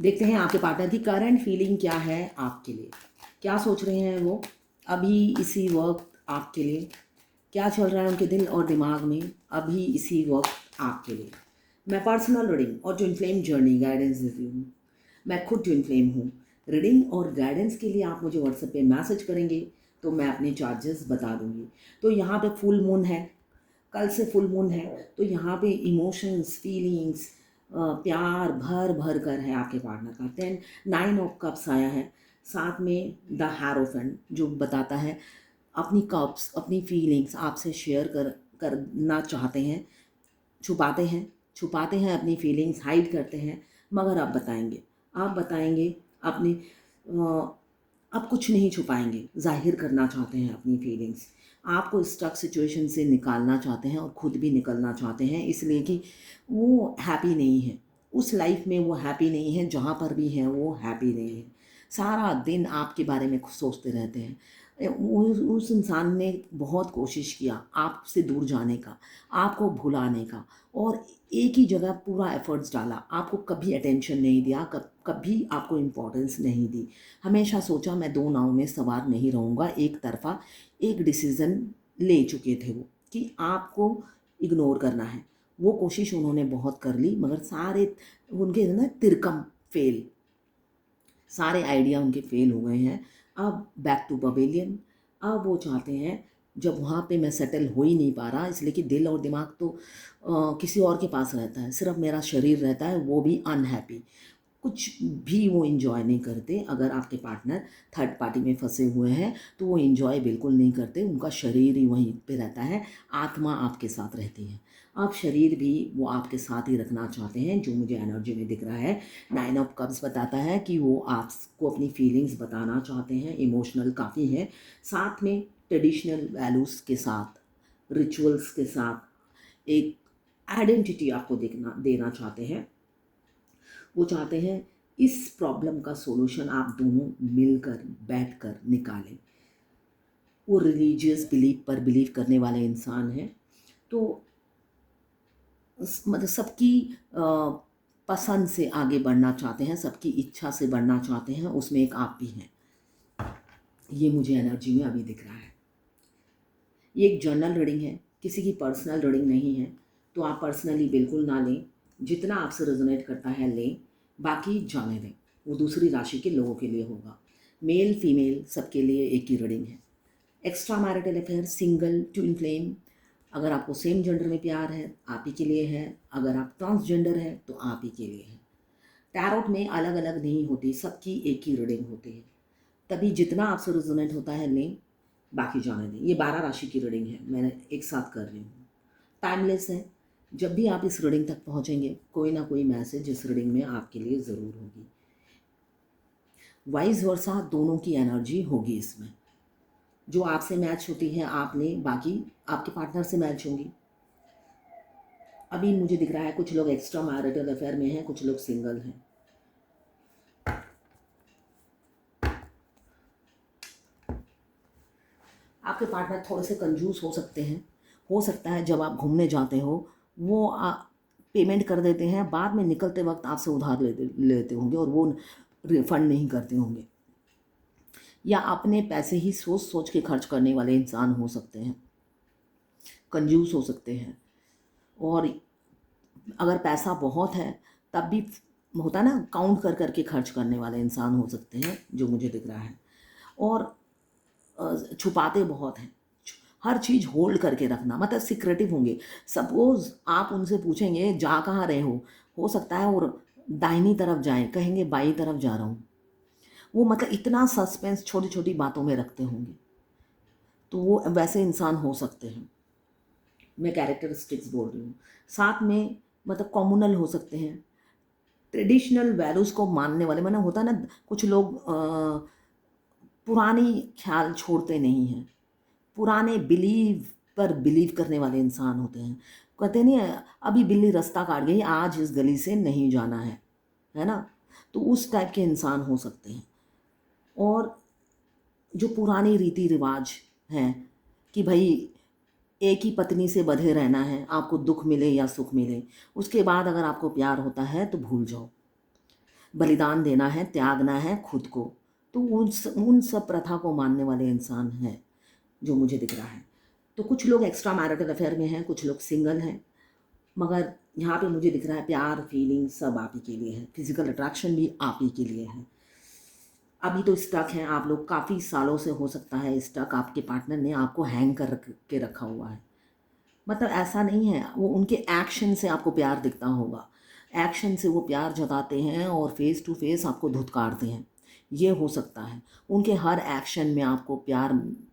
देखते हैं आपके पार्टनर की करंट फीलिंग क्या है आपके लिए, क्या सोच रहे हैं वो अभी इसी वक्त आपके लिए, क्या चल रहा है उनके दिल और दिमाग में अभी इसी वक्त आपके लिए। मैं पर्सनल रीडिंग और ट्विन फ्लेम जर्नी गाइडेंस देती हूँ। मैं खुद ट्विन फ्लेम हूँ। रीडिंग और गाइडेंस के लिए आप मुझे व्हाट्सएप पे मैसेज करेंगे तो मैं अपने चार्जेस बता दूँगी। तो यहाँ पे फुल मून है, कल से फुल मून है, तो यहाँ पे इमोशंस फीलिंग्स प्यार भर भर कर है आपके पार्टनर का। 9 ऑफ कप्स आया है, साथ में द हैरोफेंट जो बताता है अपनी कप्स अपनी फीलिंग्स आपसे शेयर करना चाहते हैं, छुपाते हैं छुपाते हैं अपनी फीलिंग्स हाइड करते हैं, मगर आप बताएंगे अपनी अब कुछ नहीं छुपाएंगे, जाहिर करना चाहते हैं अपनी फीलिंग्स। आपको स्टक सिचुएशन से निकालना चाहते हैं और खुद भी निकलना चाहते हैं, इसलिए कि वो हैप्पी नहीं है उस लाइफ में, वो हैप्पी नहीं है जहाँ पर भी है, वो हैप्पी नहीं है। सारा दिन आपके बारे में सोचते रहते हैं। उस इंसान ने बहुत कोशिश किया आपसे दूर जाने का, आपको भुलाने का, और एक ही जगह पूरा एफर्ट्स डाला, आपको कभी अटेंशन नहीं दिया, कभी आपको इम्पोर्टेंस नहीं दी। हमेशा सोचा मैं दो नाव में सवार नहीं रहूँगा, एक तरफा एक डिसीज़न ले चुके थे वो कि आपको इग्नोर करना है। वो कोशिश उन्होंने बहुत कर ली, मगर सारे उनके ना तिरकम फेल, सारे आइडिया उनके फेल हो गए हैं। अब बैक टू पवेलियन। अब वो चाहते हैं, जब वहाँ पे मैं सेटल हो ही नहीं पा रहा, इसलिए कि दिल और दिमाग तो किसी और के पास रहता है, सिर्फ मेरा शरीर रहता है, वो भी अनहैप्पी, कुछ भी वो इन्जॉय नहीं करते। अगर आपके पार्टनर थर्ड पार्टी में फंसे हुए हैं तो वो इन्जॉय बिल्कुल नहीं करते, उनका शरीर ही वहीं पे रहता है, आत्मा आपके साथ रहती है। आप शरीर भी वो आपके साथ ही रखना चाहते हैं, जो मुझे एनर्जी में दिख रहा है। 9 ऑफ कप्स बताता है कि वो आपको अपनी फीलिंग्स बताना चाहते हैं, इमोशनल काफ़ी है, साथ में ट्रेडिशनल वैल्यूज़ के साथ, रिचुअल्स के साथ एक आइडेंटिटी आपको देना चाहते हैं। वो चाहते हैं इस प्रॉब्लम का सॉल्यूशन आप दोनों मिलकर बैठकर निकालें। वो रिलीजियस बिलीफ पर बिलीव करने वाले इंसान हैं, तो मतलब सबकी पसंद से आगे बढ़ना चाहते हैं, सबकी इच्छा से बढ़ना चाहते हैं, उसमें एक आप भी हैं। ये मुझे एनर्जी में अभी दिख रहा है। ये एक जर्नल रीडिंग है, किसी की पर्सनल रीडिंग नहीं है, तो आप पर्सनली बिल्कुल ना लें, जितना आपसे रेजोनेट करता है लें, बाकी जाने दें, वो दूसरी राशि के लोगों के लिए होगा। मेल फीमेल सबके लिए एक ही रीडिंग है। Extra marital affair, single, twin flame, अगर आपको सेम जेंडर में प्यार है आप ही के लिए है, अगर आप ट्रांसजेंडर है तो आप ही के लिए है। टैरोट में अलग अलग नहीं होती, सबकी एक ही रीडिंग होती है, तभी जितना आपसे रेजोनेट होता है लें, बाकी जाने दें। ये 12 राशि की रीडिंग है, मैंने एक साथ कर रही हूँ, टाइमलेस है। जब भी आप इस रीडिंग तक पहुँचेंगे कोई ना कोई मैसेज इस रीडिंग में आपके लिए ज़रूर होगी। वाइस वर्सा दोनों की एनर्जी होगी इसमें, जो आपसे मैच होती है आपने, बाकी आपके पार्टनर से मैच होंगी। अभी मुझे दिख रहा है कुछ लोग एक्स्ट्रा मैरिटल अफेयर में हैं, कुछ लोग सिंगल हैं। आपके पार्टनर थोड़े से कंजूस हो सकते हैं, हो सकता है जब आप घूमने जाते हो वो पेमेंट कर देते हैं, बाद में निकलते वक्त आपसे उधार लेते होंगे और वो रिफंड नहीं करते होंगे, या अपने पैसे ही सोच सोच के खर्च करने वाले इंसान हो सकते हैं, कंजूस हो सकते हैं। और अगर पैसा बहुत है तब भी होता ना, काउंट कर करके खर्च करने वाले इंसान हो सकते हैं, जो मुझे दिख रहा है। और छुपाते बहुत हैं, हर चीज़ होल्ड करके रखना, मतलब सिक्रेटिव होंगे। सपोज आप उनसे पूछेंगे जा कहाँ रहे हो सकता है और दाहिनी तरफ जाएं, कहेंगे बाई तरफ जा रहा हूँ। वो मतलब इतना सस्पेंस छोटी छोटी बातों में रखते होंगे, तो वो वैसे इंसान हो सकते हैं। मैं कैरेक्टरिस्टिक्स बोल रही हूँ, साथ में मतलब कॉम्युनल हो सकते हैं, ट्रेडिशनल वैल्यूज़ को मानने वाले, मतलब होता ना कुछ लोग पुरानी ख्याल छोड़ते नहीं हैं, पुराने बिलीव पर बिलीव करने वाले इंसान होते हैं। कहते नहीं है अभी बिल्ली रास्ता काट गई, आज इस गली से नहीं जाना है ना, तो उस टाइप के इंसान हो सकते हैं। और जो पुरानी रीति रिवाज हैं कि भाई एक ही पत्नी से बंधे रहना है, आपको दुख मिले या सुख मिले, उसके बाद अगर आपको प्यार होता है तो भूल जाओ, बलिदान देना है, त्यागना है खुद को। तो उन सब प्रथा को मानने वाले इंसान हैं जो मुझे दिख रहा है। तो कुछ लोग एक्स्ट्रा मैरिटल अफेयर में हैं, कुछ लोग सिंगल हैं, मगर यहाँ पे मुझे दिख रहा है प्यार, फीलिंग सब आप ही के लिए है, फिजिकल अट्रैक्शन भी आप ही के लिए है। अभी तो स्टक हैं आप लोग, काफ़ी सालों से हो सकता है स्टक, आपके पार्टनर ने आपको हैंग कर के रखा हुआ है। मतलब ऐसा नहीं है, वो उनके एक्शन से आपको प्यार दिखता होगा, एक्शन से वो प्यार जताते हैं और फेस टू फेस आपको धुतकारते हैं, ये हो सकता है। उनके हर एक्शन में आपको प्यार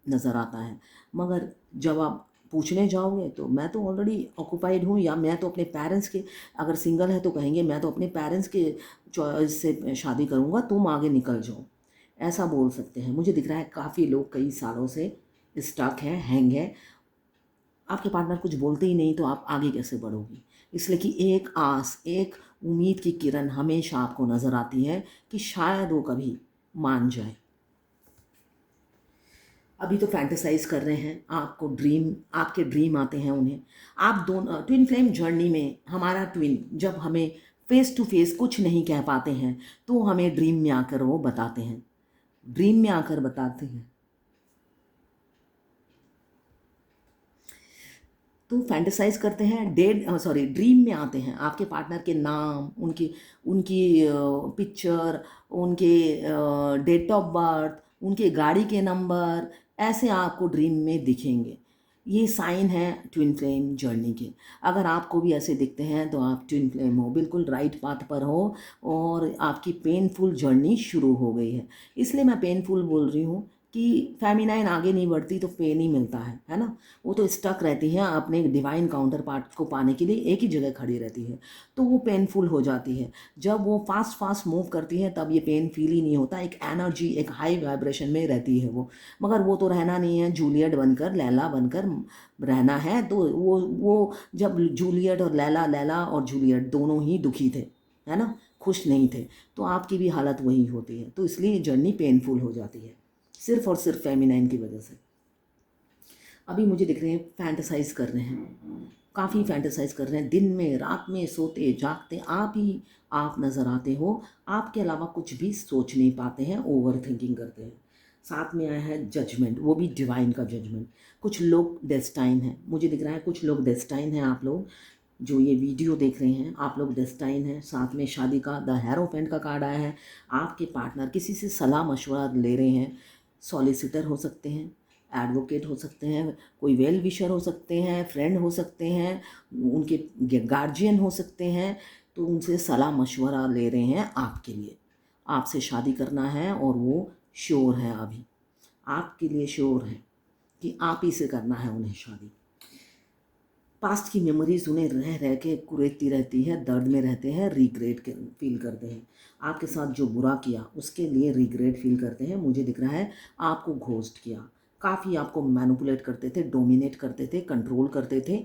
नज़र आता है, मगर जब आप पूछने जाओगे तो मैं तो ऑलरेडी ऑक्यूपाइड हूँ, या मैं तो अपने पेरेंट्स के, अगर सिंगल है तो कहेंगे मैं तो अपने पेरेंट्स के चॉइस से शादी करूँगा, तुम आगे निकल जाओ, ऐसा बोल सकते हैं। मुझे दिख रहा है काफ़ी लोग कई सालों से स्टक हैं, हैंग है, आपके पार्टनर कुछ बोलते ही नहीं तो आप आगे कैसे बढ़ोगी। इसलिए कि एक आस, एक उम्मीद की किरण हमेशा आपको नज़र आती है कि शायद वो कभी मान जाए। अभी तो फैंटेसाइज कर रहे हैं, आपको ड्रीम, आपके ड्रीम आते हैं उन्हें। आप दोनों ट्विन फ्लेम जर्नी में, हमारा ट्विन जब हमें फेस टू फेस कुछ नहीं कह पाते हैं तो हमें ड्रीम में आकर वो बताते हैं, ड्रीम में आकर बताते हैं। तो फैंटेसाइज करते हैं, ड्रीम में आते हैं, आपके पार्टनर के नाम, उनकी उनकी पिक्चर, उनके डेट ऑफ बर्थ, उनके गाड़ी के नंबर, ऐसे आपको ड्रीम में दिखेंगे। ये साइन है ट्विन फ्लेम जर्नी के। अगर आपको भी ऐसे दिखते हैं तो आप ट्विन फ्लेम हो, बिल्कुल राइट पाथ पर हो, और आपकी पेनफुल जर्नी शुरू हो गई है। इसलिए मैं पेनफुल बोल रही हूँ कि फेमिनाइन आगे नहीं बढ़ती तो पेन ही मिलता है ना। वो तो स्टक रहती है अपने डिवाइन काउंटर पार्ट को पाने के लिए, एक ही जगह खड़ी रहती है, तो वो पेनफुल हो जाती है। जब वो फास्ट फास्ट मूव करती है तब ये पेन फील ही नहीं होता, एक एनर्जी, एक हाई वाइब्रेशन में रहती है वो। मगर वो तो रहना नहीं है, जूलियट बनकर, लैला बनकर रहना है। तो वो जब जूलियट और लैला, लैला और जूलियट दोनों ही दुखी थे, है ना, खुश नहीं थे, तो आपकी भी हालत वही होती है। तो इसलिए जर्नी पेनफुल हो जाती है, सिर्फ और सिर्फ फेमिनाइन की वजह से। अभी मुझे दिख रहे हैं फैंटेसाइज कर रहे हैं, काफ़ी फैंटेसाइज कर रहे हैं, दिन में रात में सोते जागते आप ही आप नज़र आते हो, आपके अलावा कुछ भी सोच नहीं पाते हैं, ओवर थिंकिंग करते हैं। साथ में आया है जजमेंट, वो भी डिवाइन का जजमेंट। कुछ लोग डेस्टाइन हैं, मुझे दिख रहा है कुछ लोग डेस्टाइन हैं। आप लोग जो ये वीडियो देख रहे हैं, आप लोग डेस्टाइन हैं। साथ में शादी का द हेरोफेंट का कार्ड आया है। आपके पार्टनर किसी से सलाह मशवरा ले रहे हैं, सॉलिसिटर हो सकते हैं, एडवोकेट हो सकते हैं, कोई वेल विशर हो सकते हैं, फ्रेंड हो सकते हैं, उनके गार्जियन हो सकते हैं। तो उनसे सलाह मशवरा ले रहे हैं आपके लिए, आपसे शादी करना है, और वो श्योर है, अभी आपके लिए श्योर है कि आप ही से करना है उन्हें शादी। पास्ट की मेमोरीज उन्हें रह रह के कुरेदती रहती है, दर्द में रहते हैं, रिग्रेट फील करते हैं। आपके साथ जो बुरा किया उसके लिए रिग्रेट फील करते हैं। मुझे दिख रहा है आपको घोस्ट किया, काफ़ी आपको मैनिपुलेट करते थे, डोमिनेट करते थे, कंट्रोल करते थे,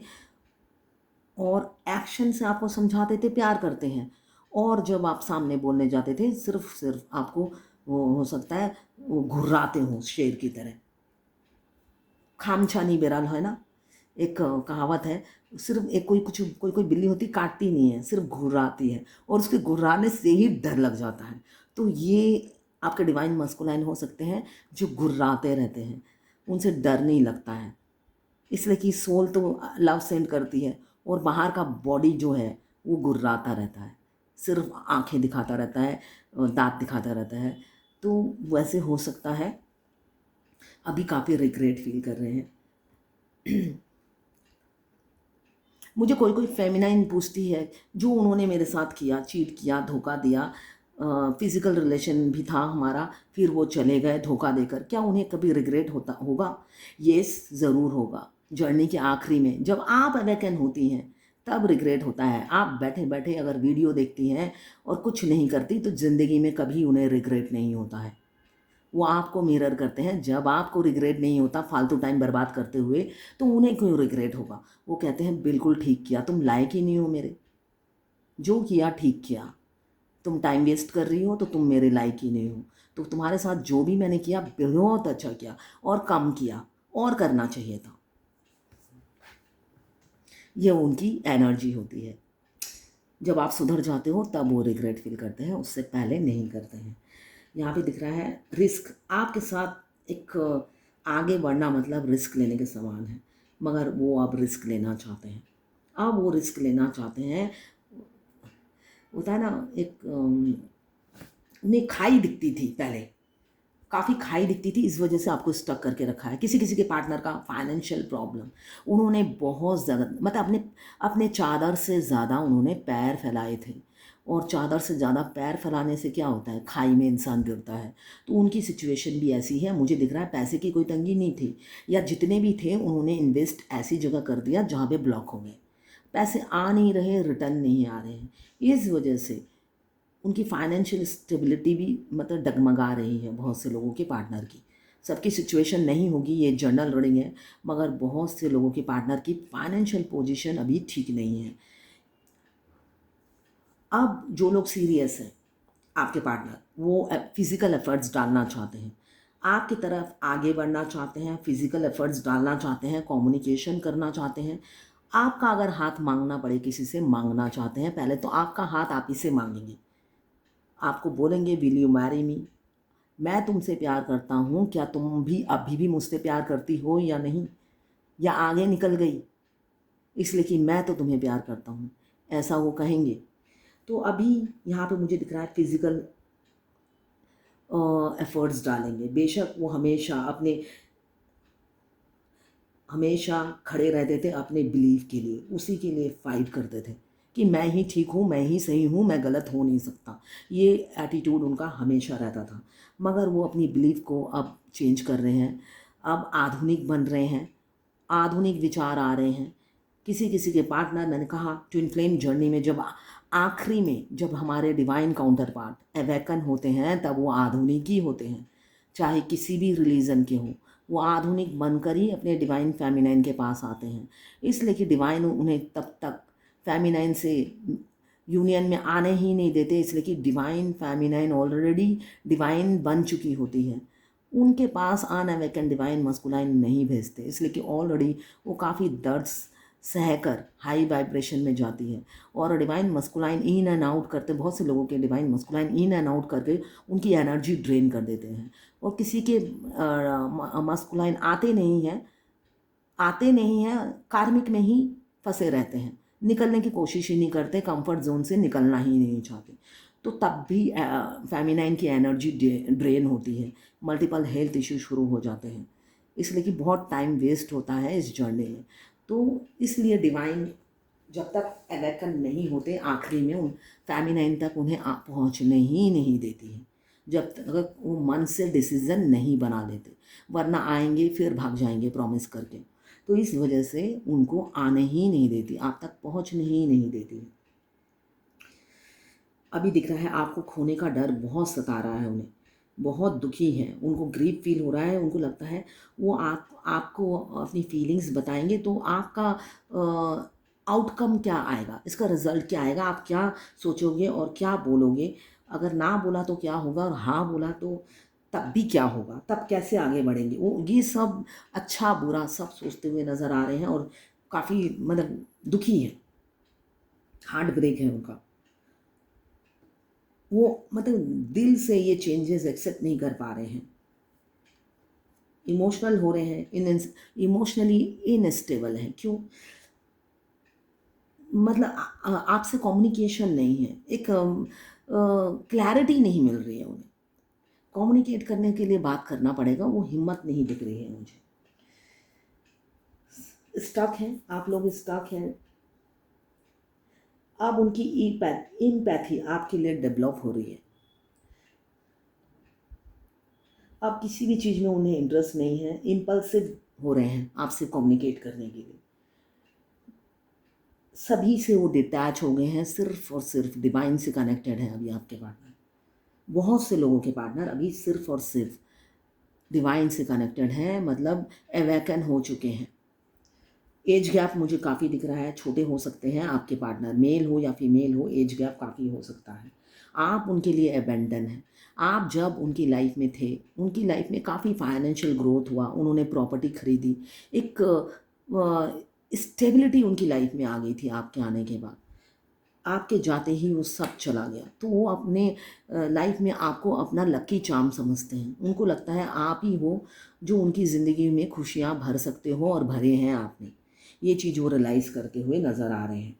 और एक्शन से आपको समझाते थे प्यार करते हैं, और जब आप सामने बोलने जाते थे सिर्फ आपको वो हो सकता है वो घुर्राते हो शेर की तरह। खामछा नहीं बेराल, है ना, एक कहावत है, सिर्फ एक कोई बिल्ली होती काटती नहीं है, सिर्फ घुर्राती है, और उसके घुर्राने से ही डर लग जाता है। तो ये आपके डिवाइन मस्कुलाइन हो सकते हैं जो घुर्राते रहते हैं, उनसे डर नहीं लगता है। इसलिए कि सोल तो लव सेंड करती है, और बाहर का बॉडी जो है वो घुर्राता रहता है, सिर्फ आंखें दिखाता रहता है, दांत दिखाता रहता है। तो वैसे हो सकता है अभी काफ़ी रिग्रेट फील कर रहे हैं। मुझे कोई कोई फेमिनाइन पूछती है जो उन्होंने मेरे साथ किया, चीट किया, धोखा दिया, फिजिकल रिलेशन भी था हमारा, फिर वो चले गए धोखा देकर, क्या उन्हें कभी रिग्रेट होगा? येस, ज़रूर होगा। जर्नी के आखिरी में जब आप अवेकन होती हैं तब रिग्रेट होता है। आप बैठे बैठे अगर वीडियो देखती हैं और कुछ नहीं करती तो ज़िंदगी में कभी उन्हें रिग्रेट नहीं होता है। वो आपको मिरर करते हैं। जब आपको रिग्रेट नहीं होता फालतू टाइम बर्बाद करते हुए, तो उन्हें क्यों रिग्रेट होगा? वो कहते हैं बिल्कुल ठीक किया, तुम लायक ही नहीं हो मेरे, जो किया ठीक किया, तुम टाइम वेस्ट कर रही हो तो तुम मेरे लायक ही नहीं हो। तो तुम्हारे साथ जो भी मैंने किया बहुत अच्छा किया, और कम किया, और करना चाहिए था। ये उनकी एनर्जी होती है। जब आप सुधर जाते हो तब वो रिग्रेट फील करते हैं, उससे पहले नहीं करते हैं। यहाँ पे दिख रहा है रिस्क आपके साथ एक आगे बढ़ना मतलब रिस्क लेने के समान है, मगर वो अब रिस्क लेना चाहते हैं। अब वो रिस्क लेना चाहते हैं। होता है ना, एक उन्हें खाई दिखती थी पहले, काफ़ी खाई दिखती थी, इस वजह से आपको स्टक करके रखा है। किसी किसी के पार्टनर का फाइनेंशियल प्रॉब्लम, उन्होंने बहुत ज़्यादा मतलब अपने अपने चादर से ज़्यादा उन्होंने पैर फैलाए थे, और चादर से ज़्यादा पैर फैलाने से क्या होता है, खाई में इंसान गिरता है। तो उनकी सिचुएशन भी ऐसी है। मुझे दिख रहा है पैसे की कोई तंगी नहीं थी, या जितने भी थे उन्होंने इन्वेस्ट ऐसी जगह कर दिया जहाँ पे ब्लॉक हो गए, पैसे आ नहीं रहे, रिटर्न नहीं आ रहे हैं। इस वजह से उनकी फाइनेंशियल स्टेबिलिटी भी मतलब डगमगा रही है बहुत से लोगों के पार्टनर की। सबकी सिचुएशन नहीं होगी, ये जनरल रीडिंग है, मगर बहुत से लोगों के पार्टनर की फाइनेंशियल पोजीशन अभी ठीक नहीं है। अब जो लोग सीरियस हैं, आपके पार्टनर, वो फिज़िकल एफर्ट्स डालना चाहते हैं, आपकी तरफ आगे बढ़ना चाहते हैं, फिज़िकल एफर्ट्स डालना चाहते हैं, कम्युनिकेशन करना चाहते हैं। आपका अगर हाथ मांगना पड़े, किसी से मांगना चाहते हैं, पहले तो आपका हाथ आप ही से मांगेंगे। आपको बोलेंगे विल यू मैरी मी, मैं तुमसे प्यार करता हूँ, क्या तुम भी अभी भी मुझसे प्यार करती हो या नहीं, या आगे निकल गई इसलिए कि मैं तो तुम्हें प्यार करता हूँ, ऐसा वो कहेंगे। तो अभी यहाँ पे मुझे दिख रहा है फिज़िकल एफर्ट्स डालेंगे। बेशक वो हमेशा खड़े रहते थे अपने बिलीफ के लिए, उसी के लिए फाइट करते थे कि मैं ही ठीक हूँ, मैं ही सही हूँ, मैं गलत हो नहीं सकता। ये एटीट्यूड उनका हमेशा रहता था। मगर वो अपनी बिलीफ को अब चेंज कर रहे हैं, अब आधुनिक बन रहे हैं, आधुनिक विचार आ रहे हैं। किसी किसी के पार्टनर, मैंने कहा ट्विन फ्लेम जर्नी में जब आखिरी में जब हमारे डिवाइन काउंटर पार्ट अवेकन होते हैं, तब वो आधुनिक ही होते हैं, चाहे किसी भी रिलीजन के हों। वो आधुनिक बनकर ही अपने डिवाइन फेमिनाइन के पास आते हैं, इसलिए कि डिवाइन उन्हें तब तक फेमिनाइन से यूनियन में आने ही नहीं देते, इसलिए कि डिवाइन फेमिनाइन ऑलरेडी डिवाइन बन चुकी होती है। उनके पास अनअवेकन डिवाइन मस्कुलाइन नहीं भेजते, इसलिए कि ऑलरेडी वो काफ़ी दर्द सहकर हाई वाइब्रेशन में जाती है। और divine masculine in and out करते, बहुत से लोगों के divine masculine in and out करके उनकी एनर्जी ड्रेन कर देते हैं। और किसी के मस्कुलाइन आते नहीं हैं, कार्मिक में ही फंसे रहते हैं, निकलने की कोशिश ही नहीं करते, कंफर्ट जोन से निकलना ही नहीं चाहते। तो तब भी फेमिनाइन की एनर्जी ड्रेन होती है, मल्टीपल हेल्थ इश्यू शुरू हो जाते हैं, इसलिए कि बहुत टाइम वेस्ट होता है इस जर्नी में। तो इसलिए डिवाइन जब तक अवेकन नहीं होते, आखिरी में उन फेमिनाइन तक उन्हें पहुँचने ही नहीं देती है, जब तक वो मन से डिसीज़न नहीं बना लेते, वरना आएंगे फिर भाग जाएंगे प्रॉमिस करके। तो इस वजह से उनको आने ही नहीं देती, आप तक पहुँचने ही नहीं देती। अभी दिख रहा है आपको खोने का डर बहुत सता रहा है उन्हें, बहुत दुखी हैं, उनको ग्रीफ फील हो रहा है। उनको लगता है वो आपको अपनी फीलिंग्स बताएंगे तो आपका आउटकम क्या आएगा, इसका रिज़ल्ट क्या आएगा, आप क्या सोचोगे और क्या बोलोगे। अगर ना बोला तो क्या होगा, और हाँ बोला तो तब भी क्या होगा, तब कैसे आगे बढ़ेंगे। वो ये सब अच्छा बुरा सब सोचते हुए नज़र आ रहे हैं, और काफ़ी मतलब दुखी हैं, हार्ट ब्रेक है उनका। वो मतलब दिल से ये चेंजेस एक्सेप्ट नहीं कर पा रहे हैं, इमोशनल हो रहे हैं, इमोशनली इनस्टेबल हैं। क्यों? मतलब आपसे कम्युनिकेशन नहीं है, एक क्लैरिटी नहीं मिल रही है उन्हें, कम्युनिकेट करने के लिए बात करना पड़ेगा, वो हिम्मत नहीं दिख रही है मुझे। स्टक हैं आप लोग, स्टक हैं। अब उनकी इम्पैथी आपके लिए डेवलप हो रही है। अब किसी भी चीज़ में उन्हें इंटरेस्ट नहीं है, इम्पल्सिव हो रहे हैं आपसे कम्युनिकेट करने के लिए। सभी से वो डिटैच हो गए हैं, सिर्फ और सिर्फ डिवाइन से कनेक्टेड है अभी आपके पार्टनर। बहुत से लोगों के पार्टनर अभी सिर्फ और सिर्फ डिवाइन से कनेक्टेड हैं, मतलब अवेकन हो चुके हैं। एज गैप मुझे काफ़ी दिख रहा है, छोटे हो सकते हैं आपके पार्टनर, मेल हो या फीमेल हो, एज गैप काफ़ी हो सकता है। आप उनके लिए अबेंडन हैं। आप जब उनकी लाइफ में थे, उनकी लाइफ में काफ़ी फाइनेंशियल ग्रोथ हुआ, उन्होंने प्रॉपर्टी खरीदी, एक स्टेबिलिटी उनकी लाइफ में आ गई थी आपके आने के बाद। आपके जाते ही वो सब चला गया। तो वो अपने लाइफ में आपको अपना लकी चार्म समझते हैं। उनको लगता है आप ही हो जो उनकी ज़िंदगी में खुशियाँ भर सकते हो और भरे हैं आपने। ये चीज़ वो रियलाइज़ करते हुए नज़र आ रहे हैं।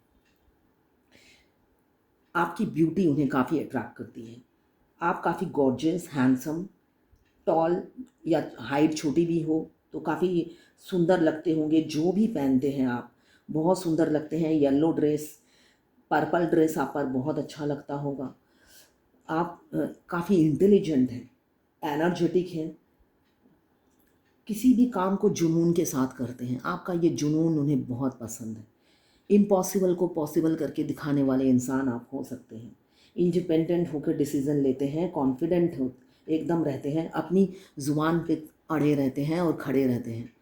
आपकी ब्यूटी उन्हें काफ़ी अट्रैक्ट करती है। आप काफ़ी गॉर्जियस, हैंडसम, टॉल या हाइट छोटी भी हो तो काफ़ी सुंदर लगते होंगे। जो भी पहनते हैं आप बहुत सुंदर लगते हैं। येलो ड्रेस, पर्पल ड्रेस आप पर बहुत अच्छा लगता होगा। आप काफ़ी इंटेलिजेंट हैं, एनर्जेटिक हैं, किसी भी काम को जुनून के साथ करते हैं। आपका ये जुनून उन्हें बहुत पसंद है। इम्पॉसिबल को पॉसिबल करके दिखाने वाले इंसान आप हो सकते हैं। इंडिपेंडेंट होकर डिसीज़न लेते हैं, कॉन्फिडेंट हो एकदम रहते हैं, अपनी ज़ुबान पे अड़े रहते हैं और खड़े रहते हैं।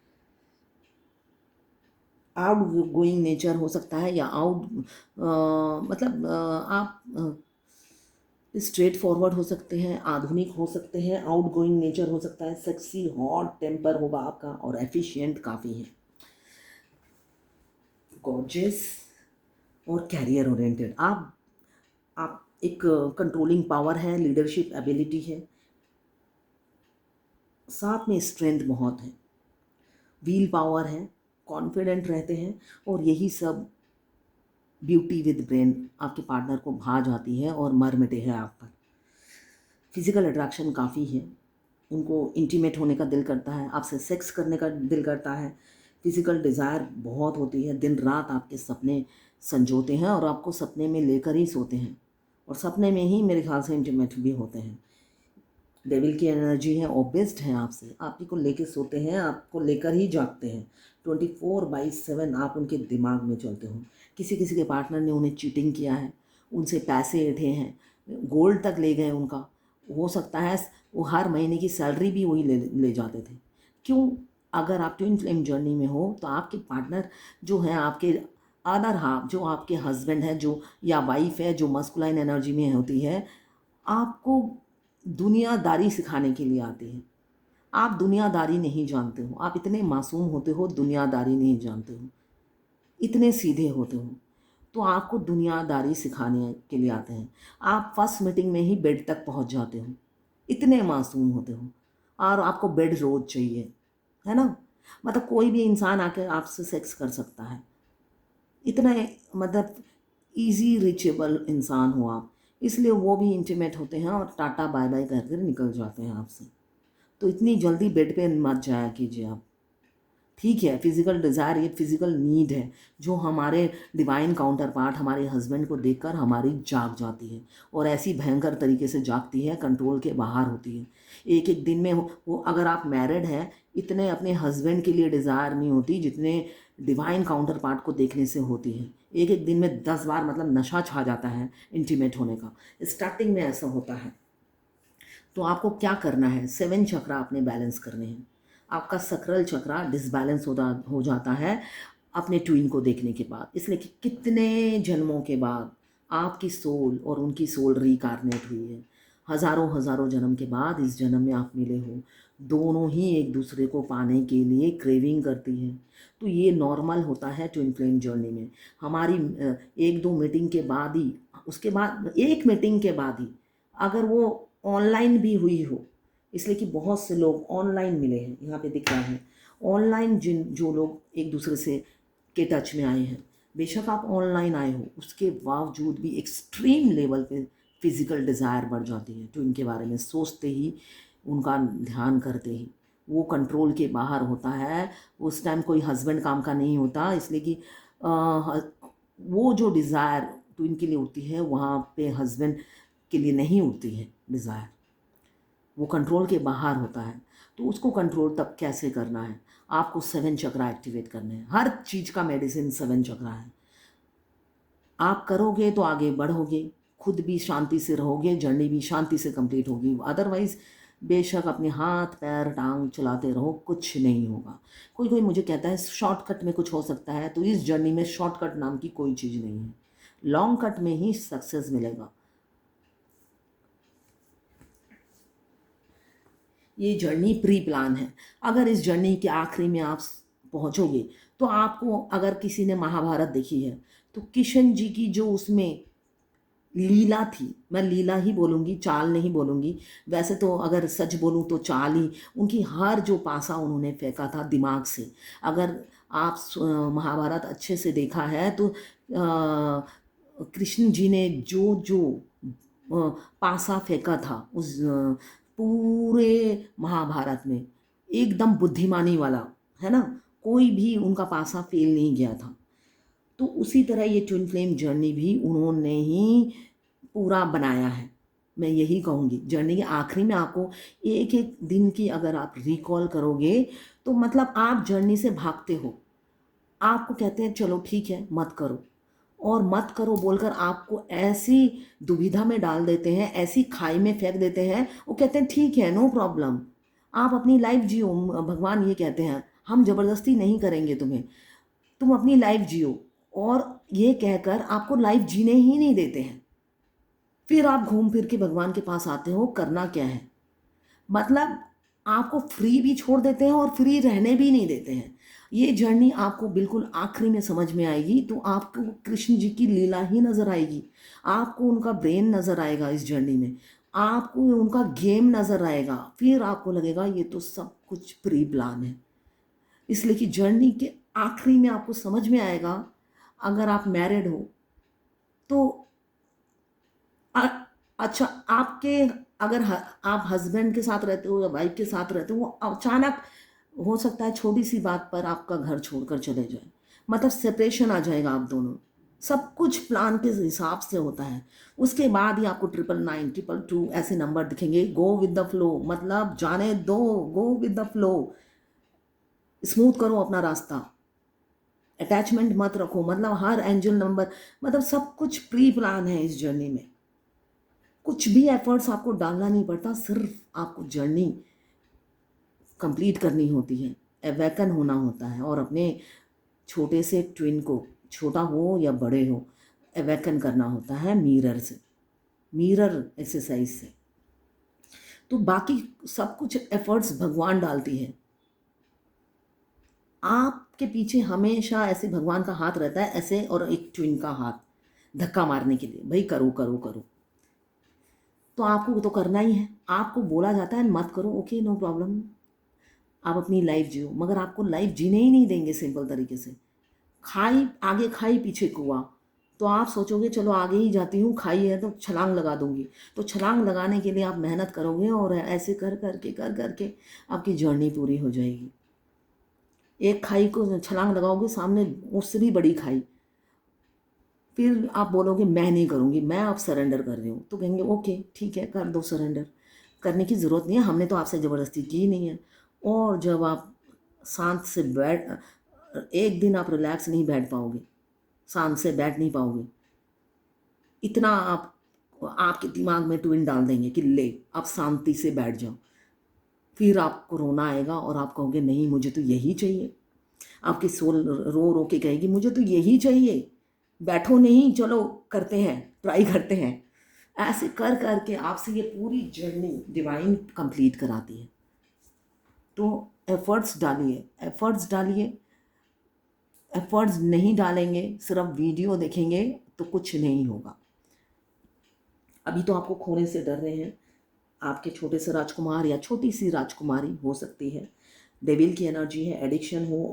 आउट गोइंग नेचर हो सकता है या मतलब आप स्ट्रेट फॉरवर्ड हो सकते हैं, आधुनिक हो सकते हैं, आउट गोइंग नेचर हो सकता है, सेक्सी हॉट टेम्पर होगा आपका और एफिशिएंट काफ़ी है, गॉर्जियस और कैरियर ओरिएंटेड। आप एक कंट्रोलिंग पावर है, लीडरशिप एबिलिटी है, साथ में स्ट्रेंथ बहुत है, व्हील पावर है, कॉन्फिडेंट रहते हैं और यही सब ब्यूटी विद ब्रेन आपके पार्टनर को भा जाती है और मर मिटे है आप पर। फिजिकल अट्रैक्शन काफ़ी है, उनको इंटीमेट होने का दिल करता है, आपसे सेक्स करने का दिल करता है, फिजिकल डिज़ायर बहुत होती है, दिन रात आपके सपने संजोते हैं और आपको सपने में लेकर ही सोते हैं और सपने में ही मेरे ख्याल से इंटीमेट भी होते हैं। डेविल की एनर्जी है, ओबिस्ड हैं आपसे, आप ही को लेके सोते हैं, आपको लेकर ही जागते हैं। 24/7 आप उनके दिमाग में चलते हो। किसी किसी के पार्टनर ने उन्हें चीटिंग किया है, उनसे पैसे ऐंठे हैं, गोल्ड तक ले गए उनका। हो सकता है वो हर महीने की सैलरी भी वही ले ले जाते थे। क्यों? अगर आप ट्विन फ्लेम जर्नी में हो तो आपके पार्टनर जो हैं, आपके अदर हाफ जो आपके हस्बैंड है जो या वाइफ है जो मस्कुलाइन एनर्जी में होती है, आपको दुनियादारी सिखाने के लिए आती है। आप दुनियादारी नहीं जानते हो, आप इतने मासूम होते हो, दुनियादारी नहीं जानते हो, इतने सीधे होते हो, तो आपको दुनियादारी सिखाने के लिए आते हैं। आप फर्स्ट मीटिंग में ही बेड तक पहुंच जाते हो, इतने मासूम होते हो और आपको बेड रोज चाहिए, है ना? मतलब कोई भी इंसान आकर आपसे सेक्स कर सकता है, इतना मतलब इजी रिचेबल इंसान हो आप, इसलिए वो भी इंटीमेट होते हैं और टाटा बाय बाय करके निकल जाते हैं आपसे। तो इतनी जल्दी बेड पे मत जाया कीजिए आप। ठीक है, फिजिकल डिज़ायर ये फिजिकल नीड है जो हमारे डिवाइन काउंटर पार्ट हमारे हस्बैंड को देखकर हमारी जाग जाती है और ऐसी भयंकर तरीके से जागती है, कंट्रोल के बाहर होती है। एक एक दिन में वो अगर आप मैरिड हैं, इतने अपने हस्बैंड के लिए डिज़ायर नहीं होती जितने डिवाइन काउंटर पार्ट को देखने से होती है। एक एक दिन में 10 बार मतलब नशा छा जाता है इंटीमेट होने का। स्टार्टिंग में ऐसा होता है। तो आपको क्या करना है? 7 चक्रा आपने बैलेंस करने हैं। आपका सकरल चक्रा डिसबैलेंस हो जाता है अपने ट्विन को देखने के बाद, इसलिए कि कितने जन्मों के बाद आपकी सोल और उनकी सोल रिकार्नेट हुई है। हज़ारों हज़ारों जन्म के बाद इस जन्म में आप मिले हो। दोनों ही एक दूसरे को पाने के लिए क्रेविंग करती है। तो ये नॉर्मल होता है ट्विन फ्लेम जर्नी में। हमारी 1-2 मीटिंग के बाद ही, उसके बाद एक मीटिंग के बाद ही अगर वो ऑनलाइन भी हुई हो, इसलिए कि बहुत से लोग ऑनलाइन मिले हैं, यहाँ पे दिख रहा है ऑनलाइन जो लोग एक दूसरे से के टच में आए हैं, बेशक आप ऑनलाइन आए हो उसके बावजूद भी एक्सट्रीम लेवल पे फिजिकल डिज़ायर बढ़ जाती है। तो इनके बारे में सोचते ही, उनका ध्यान करते ही वो कंट्रोल के बाहर होता है। उस टाइम कोई हस्बैंड काम का नहीं होता, इसलिए कि वो जो डिज़ायर ट्विन के लिए होती है वहाँ पे हस्बैंड के लिए नहीं होती है डिज़ायर, वो कंट्रोल के बाहर होता है। तो उसको कंट्रोल तब कैसे करना है? आपको 7 चक्रा एक्टिवेट करने हैं। हर चीज़ का मेडिसिन 7 चक्रा है। आप करोगे तो आगे बढ़ोगे, खुद भी शांति से रहोगे, जर्नी भी शांति से कंप्लीट होगी। अदरवाइज़ बेशक अपने हाथ पैर टांग चलाते रहो, कुछ नहीं होगा। कोई कोई मुझे कहता है शॉर्टकट में कुछ हो सकता है, तो इस जर्नी में शॉर्टकट नाम की कोई चीज़ नहीं है। लॉन्ग कट में ही सक्सेस मिलेगा। ये जर्नी प्री प्लान है। अगर इस जर्नी के आखिरी में आप पहुंचोगे तो आपको, अगर किसी ने महाभारत देखी है तो किशन जी की जो उसमें लीला थी, मैं लीला ही बोलूँगी, चाल नहीं बोलूँगी। वैसे तो अगर सच बोलूँ तो चाल ही, उनकी हर जो पासा उन्होंने फेंका था दिमाग से। अगर आप महाभारत अच्छे से देखा है तो कृष्ण जी ने जो जो पासा फेंका था उस पूरे महाभारत में, एकदम बुद्धिमानी वाला, है ना, कोई भी उनका पासा फेल नहीं गया था। तो उसी तरह ये ट्विन फ्लेम जर्नी भी उन्होंने ही पूरा बनाया है। मैं यही कहूँगी, जर्नी के आखिरी में आपको एक एक दिन की अगर आप रिकॉल करोगे तो मतलब आप जर्नी से भागते हो। आपको कहते हैं चलो ठीक है मत करो, और मत करो बोलकर आपको ऐसी दुविधा में डाल देते हैं, ऐसी खाई में फेंक देते हैं। वो कहते हैं ठीक है नो प्रॉब्लम, आप अपनी लाइफ जियो। भगवान ये कहते हैं हम ज़बरदस्ती नहीं करेंगे तुम्हें, तुम अपनी लाइफ जियो। और ये कहकर आपको लाइफ जीने ही नहीं देते हैं। फिर आप घूम फिर के भगवान के पास आते हो, करना क्या है, मतलब आपको फ्री भी छोड़ देते हैं और फ्री रहने भी नहीं देते हैं। ये जर्नी आपको बिल्कुल आखिरी में समझ में आएगी तो आपको कृष्ण जी की लीला ही नज़र आएगी, आपको उनका ब्रेन नज़र आएगा इस जर्नी में, आपको उनका गेम नज़र आएगा। फिर आपको लगेगा ये तो सब कुछ प्री प्लान है। इसलिए कि जर्नी के आखिरी में आपको समझ में आएगा। अगर आप मैरिड हो तो अच्छा, आपके अगर आप हस्बैंड के साथ रहते हो या वाइफ के साथ रहते हो, वो अचानक हो सकता है छोटी सी बात पर आपका घर छोड़कर चले जाए, मतलब सेपरेशन आ जाएगा आप दोनों। सब कुछ प्लान के हिसाब से होता है। उसके बाद ही आपको 999 222 ऐसे नंबर दिखेंगे। गो विद द फ्लो, मतलब जाने दो, go with the flow, smooth करो अपना रास्ता, अटैचमेंट मत रखो, मतलब हर एंजल नंबर, मतलब सब कुछ प्री प्लान है इस जर्नी में। कुछ भी एफर्ट्स आपको डालना नहीं पड़ता, सिर्फ आपको जर्नी कंप्लीट करनी होती है, अवेकन होना होता है और अपने छोटे से ट्विन को, छोटा हो या बड़े हो, अवेकन करना होता है मिरर से, मिरर एक्सरसाइज से। तो बाकी सब कुछ एफर्ट्स भगवान डालती है। आपके पीछे हमेशा ऐसे भगवान का हाथ रहता है ऐसे, और एक ट्विन का हाथ धक्का मारने के लिए, भाई करो करो करो। तो आपको तो करना ही है, आपको बोला जाता है मत करो, ओके नो प्रॉब्लम, आप अपनी लाइफ जियो, मगर आपको लाइफ जीने ही नहीं देंगे सिंपल तरीके से। खाई आगे, खाई पीछे कुआं, तो आप सोचोगे चलो आगे ही जाती हूँ, खाई है तो छलांग लगा दूंगी। तो छलांग लगाने के लिए आप मेहनत करोगे और ऐसे कर करके आपकी जर्नी पूरी हो जाएगी। एक खाई को छलांग लगाओगे, सामने उससे भी बड़ी खाई, फिर आप बोलोगे मैं नहीं करूँगी, मैं अब सरेंडर कर रही हूँ, तो कहेंगे ओके ठीक है कर दो सरेंडर, करने की ज़रूरत नहीं है, हमने तो आपसे ज़बरदस्ती की नहीं है। और जब आप शांत से बैठ, एक दिन आप रिलैक्स नहीं बैठ पाओगे, शांत से बैठ नहीं पाओगे, इतना आप आपके दिमाग में ट्विन डाल देंगे कि ले अब शांति से बैठ जाओ। फिर आपको रोना आएगा और आप कहोगे नहीं मुझे तो यही चाहिए। आपकी सोल रो रो के कहेगी मुझे तो यही चाहिए, बैठो नहीं, चलो करते हैं, ट्राई करते हैं। ऐसे कर करके आपसे ये पूरी जर्नी डिवाइन कंप्लीट कराती है। तो एफर्ट्स डालिए, एफर्ट्स डालिए। एफर्ट्स नहीं डालेंगे, सिर्फ वीडियो देखेंगे तो कुछ नहीं होगा। अभी तो आपको खोने से डर रहे हैं, आपके छोटे से राजकुमार या छोटी सी राजकुमारी हो सकती है, डेविल की एनर्जी है, एडिक्शन हो,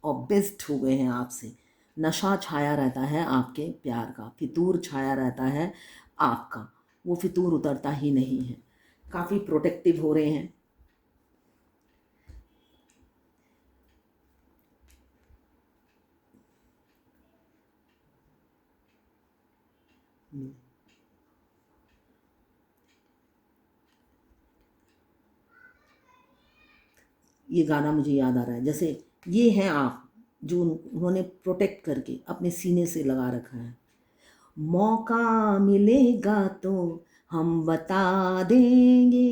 ऑब्सेस्ड हो गए हैं आपसे, नशा छाया रहता है आपके प्यार का, फितूर छाया रहता है आपका, वो फितूर उतरता ही नहीं है, काफ़ी प्रोटेक्टिव हो रहे हैं। ये गाना मुझे याद आ रहा है, जैसे ये हैं आप जो उन्होंने प्रोटेक्ट करके अपने सीने से लगा रखा है। मौका मिलेगा तो हम बता देंगे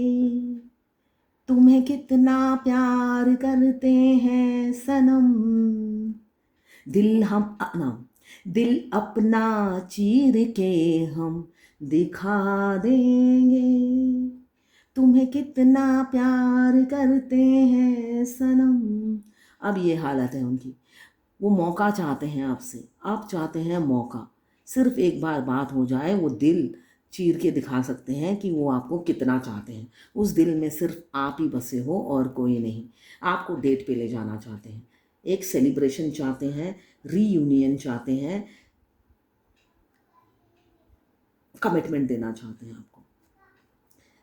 तुम्हें कितना प्यार करते हैं सनम, दिल हम अपना, दिल अपना चीर के हम दिखा देंगे तुम्हें कितना प्यार करते हैं सनम। अब ये हालत है उनकी, वो मौका चाहते हैं आपसे, आप चाहते हैं मौका सिर्फ एक बार बात हो जाए, वो दिल चीर के दिखा सकते हैं कि वो आपको कितना चाहते हैं। उस दिल में सिर्फ आप ही बसे हो और कोई नहीं। आपको डेट पे ले जाना चाहते हैं, एक सेलिब्रेशन चाहते हैं, रीयूनियन चाहते हैं, कमिटमेंट देना चाहते हैं आपको,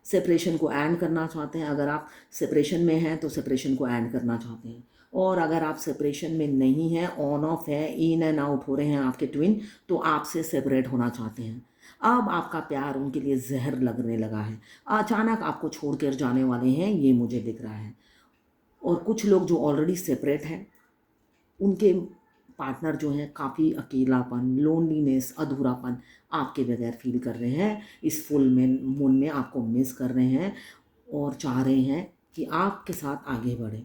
सेपरेशन को एंड करना चाहते हैं। अगर आप सेपरेशन में हैं तो सेपरेशन को एंड करना चाहते हैं, और अगर आप सेपरेशन में नहीं हैं, ऑन ऑफ है, इन एंड आउट हो रहे हैं आपके ट्विन, तो आपसे सेपरेट होना चाहते हैं। अब आपका प्यार उनके लिए जहर लगने लगा है, अचानक आपको छोड़ कर जाने वाले हैं, ये मुझे दिख रहा है। और कुछ लोग जो ऑलरेडी सेपरेट हैं, उनके पार्टनर जो हैं काफ़ी अकेलापन, लोनलीनेस, अधूरापन आपके बगैर फील कर रहे हैं। इस फुल मून में आपको मिस कर रहे हैं और चाह रहे हैं कि आपके साथ आगे बढ़े।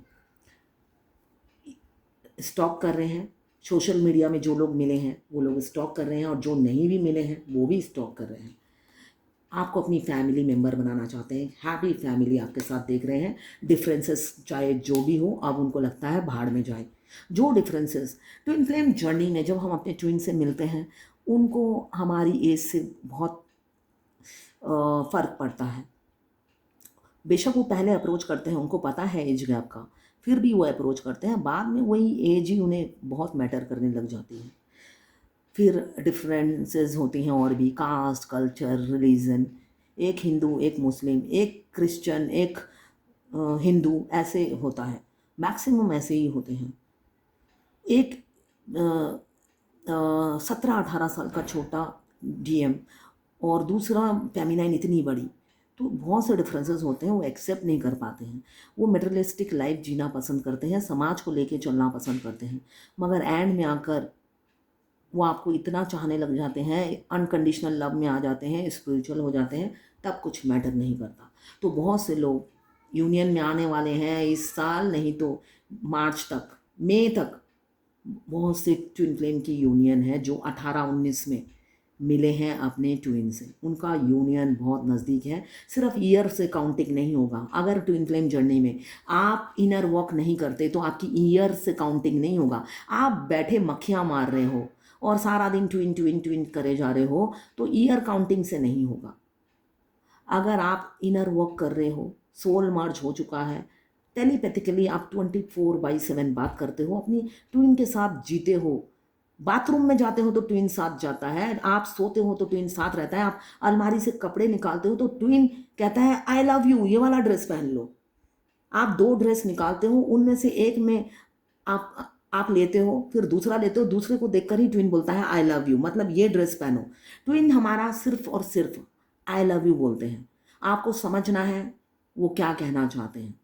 स्टॉक कर रहे हैं, सोशल मीडिया में जो लोग मिले हैं वो लोग स्टॉक कर रहे हैं, और जो नहीं भी मिले हैं वो भी स्टॉक कर रहे हैं। आपको अपनी फैमिली मेम्बर बनाना चाहते हैं, हैप्पी फैमिली आपके साथ देख रहे हैं। डिफरेंसेस चाहे जो भी हो, अब उनको लगता है भाड़ में जाए। जो डिफरेंसेस ट्विन फ्लेम जर्नी में जब हम अपने ट्विन से मिलते हैं, उनको हमारी एज से बहुत फ़र्क पड़ता है। बेशक वो पहले अप्रोच करते हैं, उनको पता है एज गैप का, फिर भी वो अप्रोच करते हैं, बाद में वही एज ही उन्हें बहुत मैटर करने लग जाती है। फिर डिफरेंसेस होती हैं और भी, कास्ट, कल्चर, रिलीजन, एक हिंदू, एक मुस्लिम, एक क्रिश्चियन, एक हिंदू, ऐसे होता है। मैक्सिमम ऐसे ही होते हैं। एक 17-18 साल का छोटा डीएम और दूसरा फेमिनाइन इतनी बड़ी, तो बहुत से डिफरेंसेस होते हैं, वो एक्सेप्ट नहीं कर पाते हैं। वो मटेरियलिस्टिक लाइफ जीना पसंद करते हैं, समाज को लेके चलना पसंद करते हैं, मगर एंड में आकर वो आपको इतना चाहने लग जाते हैं, अनकंडीशनल लव में आ जाते हैं, स्पिरिचुअल हो जाते हैं, तब कुछ मैटर नहीं करता। तो बहुत से लोग यूनियन में आने वाले हैं इस साल, नहीं तो मार्च तक, मई तक। बहुत से ट्विन फ्लेम की यूनियन है जो 18-19 में मिले हैं अपने ट्विन से, उनका यूनियन बहुत नज़दीक है। सिर्फ ईयर से काउंटिंग नहीं होगा। अगर ट्विन फ्लेम जर्नी में आप इनर वॉक नहीं करते तो आपकी ईयर से काउंटिंग नहीं होगा। आप बैठे मक्खियाँ मार रहे हो और सारा दिन ट्विन ट्विन ट्विन करे जा रहे हो, तो ईयर काउंटिंग से नहीं होगा। अगर आप इनर वॉक कर रहे हो, सोल मर्ज हो चुका है, टेलीपैथिकली आप 24/7 बात करते हो, अपनी ट्विन के साथ जीते हो। बाथरूम में जाते हो तो ट्विन साथ जाता है, आप सोते हो तो ट्विन साथ रहता है, आप अलमारी से कपड़े निकालते हो तो ट्विन कहता है आई लव यू, ये वाला ड्रेस पहन लो। आप 2 ड्रेस निकालते हो, उनमें से एक में आप लेते हो, फिर दूसरा लेते हो, दूसरे को देखकर ही ट्विन बोलता है आई लव यू, मतलब ये ड्रेस पहनो। ट्विन हमारा सिर्फ और सिर्फ आई लव यू बोलते हैं। आपको समझना है वो क्या कहना चाहते हैं।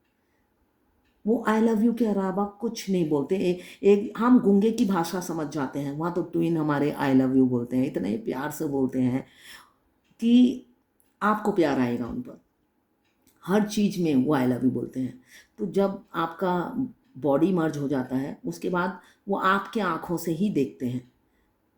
वो आई लव यू के अलावा कुछ नहीं बोलते। एक हम गूंगे की भाषा समझ जाते हैं, वहाँ तो ट्विन हमारे आई लव यू बोलते हैं, इतने प्यार से बोलते हैं कि आपको प्यार आएगा उन पर। हर चीज़ में वो आई लव यू बोलते हैं। तो जब आपका बॉडी मर्ज हो जाता है, उसके बाद वो आपके आँखों से ही देखते हैं,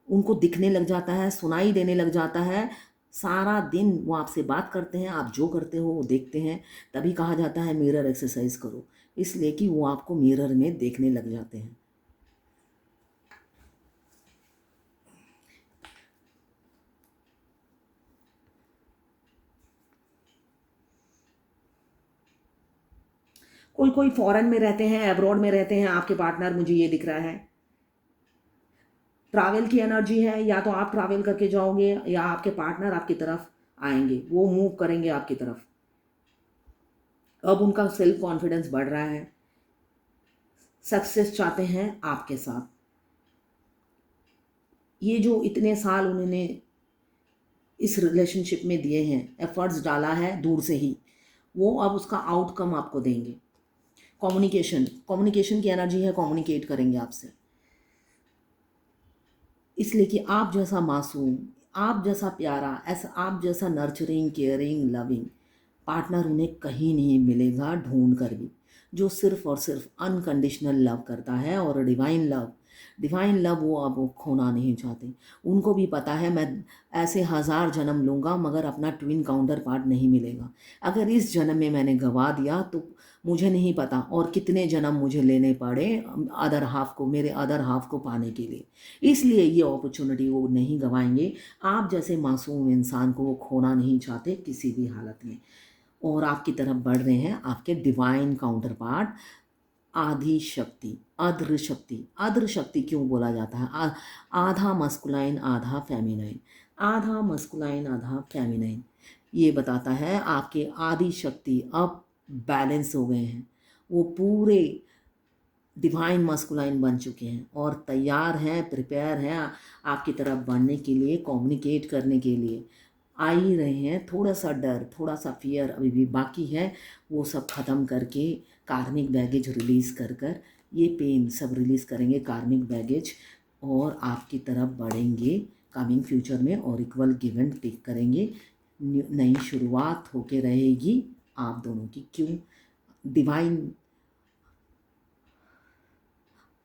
उनको दिखने लग जाता है, सुनाई देने लग जाता है। सारा दिन वो आपसे बात करते हैं, आप जो करते हो वो देखते हैं। तभी कहा जाता है मिरर एक्सरसाइज करो, इसलिए कि वो आपको मिरर में देखने लग जाते हैं। कोई कोई फॉरेन में रहते हैं, अब्रॉड में रहते हैं आपके पार्टनर, मुझे ये दिख रहा है। ट्रैवल की एनर्जी है, या तो आप ट्रैवल करके जाओगे या आपके पार्टनर आपकी तरफ आएंगे, वो मूव करेंगे आपकी तरफ। अब उनका सेल्फ कॉन्फिडेंस बढ़ रहा है, सक्सेस चाहते हैं आपके साथ। ये जो इतने साल उन्होंने इस रिलेशनशिप में दिए हैं, एफर्ट्स डाला है दूर से ही, वो अब उसका आउटकम आपको देंगे। कम्युनिकेशन की एनर्जी है, कम्युनिकेट करेंगे आपसे, इसलिए कि आप जैसा मासूम, आप जैसा प्यारा, ऐसा आप जैसा नर्चरिंग, केयरिंग, लविंग पार्टनर उन्हें कहीं नहीं मिलेगा ढूंढ कर भी, जो सिर्फ और सिर्फ अनकंडीशनल लव करता है और डिवाइन लव डिवाइन लव वो अब वो खोना नहीं चाहते। उनको भी पता है मैं ऐसे 1000 जन्म लूँगा मगर अपना ट्विन काउंटर पार्ट नहीं मिलेगा। अगर इस जन्म में मैंने गंवा दिया तो मुझे नहीं पता और कितने जन्म मुझे लेने पड़े अदर हाफ को, मेरे अदर हाफ को पाने के लिए। इसलिए ये अपॉर्चुनिटी वो नहीं गंवाएंगे। आप जैसे मासूम इंसान को वो खोना नहीं चाहते किसी भी हालत में, और आपकी तरफ बढ़ रहे हैं आपके डिवाइन काउंटर पार्ट। आधी शक्ति, अद्र शक्ति। अद्र शक्ति क्यों बोला जाता है? आधा मस्कुलाइन आधा फेमिनाइन, आधा मस्कुलाइन आधा फेमिनाइन। ये बताता है आपके आदि शक्ति अब बैलेंस हो गए हैं, वो पूरे डिवाइन मस्कुलाइन बन चुके हैं और तैयार हैं, प्रिपेयर हैं आपकी तरफ बढ़ने के लिए, कम्युनिकेट करने के लिए। आ ही रहे हैं। थोड़ा सा डर, थोड़ा सा फियर अभी भी बाकी है, वो सब ख़त्म करके कार्मिक बैगेज रिलीज़ कर कर ये पेन सब रिलीज़ करेंगे कार्मिक बैगेज, और आपकी तरफ बढ़ेंगे कमिंग फ्यूचर में और इक्वल गिव एंड टेक करेंगे। नई शुरुआत होके रहेगी आप दोनों की। क्यों? डिवाइन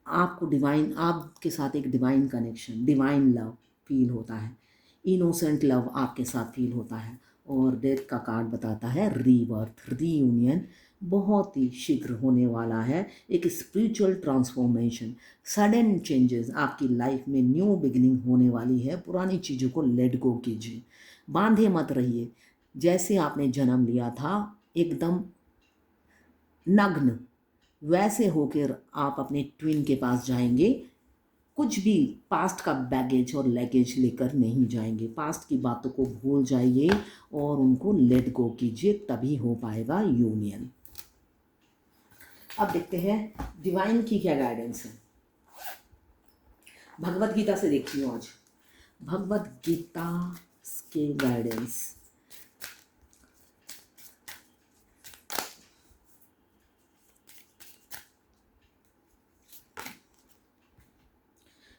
आपको, डिवाइन आपके साथ एक divine connection, divine love feel होता है, इनोसेंट लव आपके साथ फील होता है। और डेथ का कार्ड बताता है रीबर्थ, रीयूनियन बहुत ही शीघ्र होने वाला है। एक स्पिरिचुअल ट्रांसफॉर्मेशन, सडन चेंजेस आपकी लाइफ में, न्यू बिगिनिंग होने वाली है। पुरानी चीज़ों को लेट गो कीजिए, बांधे मत रहिए। जैसे आपने जन्म लिया था एकदम नग्न, वैसे होकर आप अपने ट्विन के पास जाएंगे। कुछ भी पास्ट का बैगेज और लगेज लेकर नहीं जाएंगे। पास्ट की बातों को भूल जाइए और उनको लेट गो कीजिए, तभी हो पाएगा यूनियन। अब देखते हैं डिवाइन की क्या गाइडेंस है। भगवत गीता से देखती हूँ आज, भगवत गीता के गाइडेंस।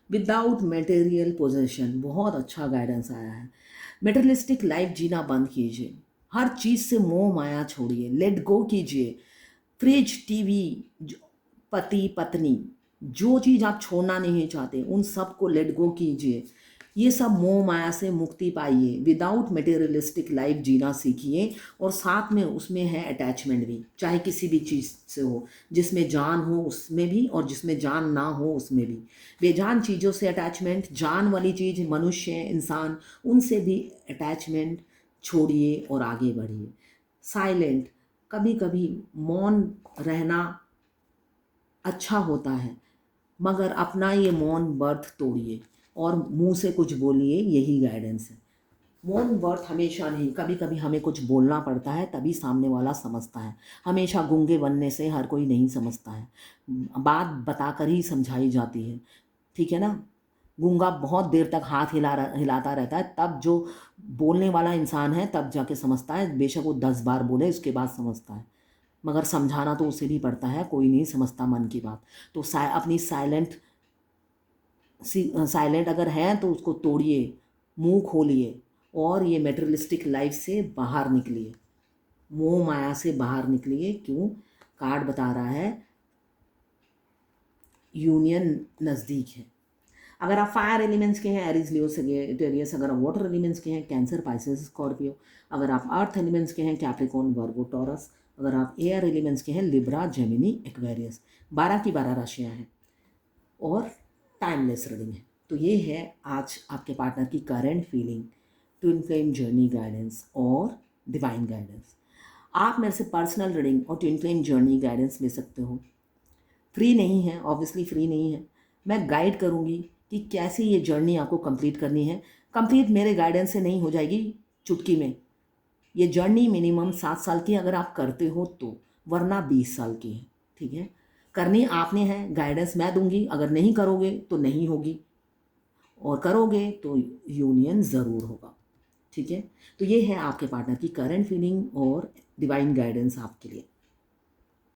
विदाउट मटेरियल पोजेशन, बहुत अच्छा गाइडेंस आया है। मटेरियलिस्टिक लाइफ जीना बंद कीजिए, हर चीज़ से मोह माया छोड़िए, लेट गो कीजिए। फ्रिज, टीवी, पति पत्नी, जो चीज़ आप छोड़ना नहीं चाहते उन सब को लेट गो कीजिए। ये सब मोह माया से मुक्ति पाइए, विदाउट मटेरियलिस्टिक लाइफ जीना सीखिए। और साथ में उसमें है अटैचमेंट भी, चाहे किसी भी चीज़ से हो, जिसमें जान हो उसमें भी और जिसमें जान ना हो उसमें भी। बेजान चीज़ों से अटैचमेंट, जान वाली चीज़, मनुष्य, इंसान, उनसे भी अटैचमेंट छोड़िए और आगे बढ़िए। साइलेंट, कभी कभी मौन रहना अच्छा होता है, मगर अपना ये मौन व्रत तोड़िए और मुंह से कुछ बोलिए, यही गाइडेंस है। मौन व्रत हमेशा नहीं, कभी कभी हमें कुछ बोलना पड़ता है तभी सामने वाला समझता है। हमेशा गूंगे बनने से हर कोई नहीं समझता है, बात बताकर ही समझाई जाती है, ठीक है ना। गूंगा बहुत देर तक हाथ हिलाता रहता है, तब जो बोलने वाला इंसान है तब जाके समझता है। बेशक वो 10 बार बोले उसके बाद समझता है, मगर समझाना तो उसे भी पड़ता है, कोई नहीं समझता मन की बात। तो अपनी साइलेंट अगर है तो उसको तोड़िए, मुंह खोलिए और ये मेटेरियलिस्टिक लाइफ से बाहर निकलिए, मोह माया से बाहर निकलिए। क्यों? कार्ड बता रहा है यूनियन नज़दीक है। अगर आप फायर एलिमेंट्स के हैं, एरीज, लियो, सजिटेरियस। अगर आप वाटर एलिमेंट्स के हैं, कैंसर, पाइसेस, स्कॉर्पियो। अगर आप अर्थ एलिमेंट्स के हैं, कैप्रिकॉर्न, वर्गो, टॉरस। अगर आप एयर एलिमेंट्स के हैं, लिब्रा, जेमिनी, एक्वेरियस। 12 की 12 राशियाँ हैं और टाइमलेस रीडिंग है। तो ये है आज आपके पार्टनर की current feeling, twin flame journey guidance और डिवाइन गाइडेंस। आप मेरे से पर्सनल रीडिंग और ट्विन फ्लेम जर्नी गाइडेंस ले सकते हो। फ्री नहीं है, ऑब्वियसली फ्री नहीं है। मैं गाइड करूँगी कि कैसे ये जर्नी आपको कंप्लीट करनी है। कंप्लीट मेरे गाइडेंस से नहीं हो जाएगी चुटकी में। ये जर्नी मिनिमम 7 साल की अगर आप करते हो तो, वरना 20 साल की है, ठीक है। करनी आपने है, गाइडेंस मैं दूंगी। अगर नहीं करोगे तो नहीं होगी, और करोगे तो यूनियन ज़रूर होगा, ठीक है। तो ये है आपके पार्टनर की करंट फीलिंग और डिवाइन गाइडेंस आपके लिए।